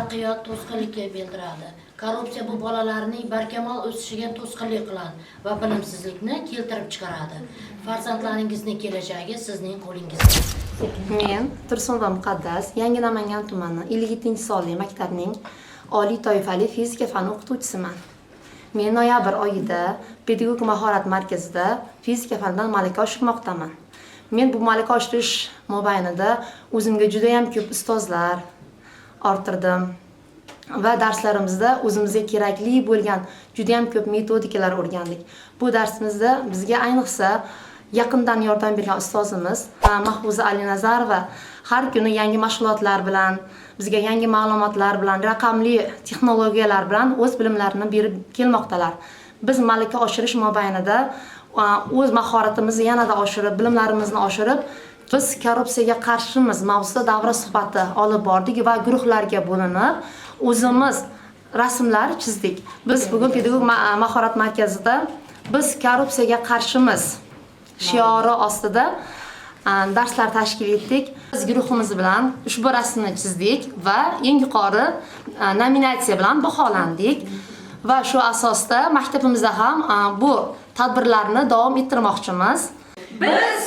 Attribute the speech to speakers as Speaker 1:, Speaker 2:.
Speaker 1: taraqqiyot to'sqinlikka beldiradi. Korrupsiya bu bolalarning barkamol o'sishiga to'sqinlik qiladi va bilimsizlikni keltirib chiqaradi. Farzandlaringizning kelajagi sizning qo'lingizda.
Speaker 2: Men Tursunova Muqaddas, Yangi Namangan tumani 57-sonli maktabning oliy toifali fizika fani o'qituvchisiman. Men noyabr oyida pedagogik mahorat markazida fizika fanidan malaka oshirmoqdaman. Men bu malaka oshirish mobaynida o'zimga juda ham ko'p ustozlar orttirdim va darslarimizda o'zimizga kerakli bo'lgan juda ham ko'p metodikalar o'rgandik. Bu darsimizda bizga ayniqsa yaqindan yordam bergan ustozimiz Mahfuza Alinazarova har kuni yangi mashg'ulotlar bilan, bizga yangi ma'lumotlar bilan, raqamli texnologiyalar bilan o'z bilimlarini berib kelmoqdalar. Biz malaka oshirish mobaynida o'z mahoratimizni yanada oshirib, bilimlarimizni oshirib, biz korrupsiyaga qarshimiz mavzusida davra suhbati olib bordik va guruhlarga bo'linib, o'zimiz rasmlar chizdik. Biz bugun pedagogik mahorat markazida biz korrupsiyaga qarshimiz shiori ostida darslar tashkil etdik. Biz guruhimiz bilan ushbu rasmni chizdik va eng yuqori nominatsiya bilan baholandik. Va shu asosda maktabimizda ham bu tadbirlarni davom ettirmoqchimiz.
Speaker 3: Biz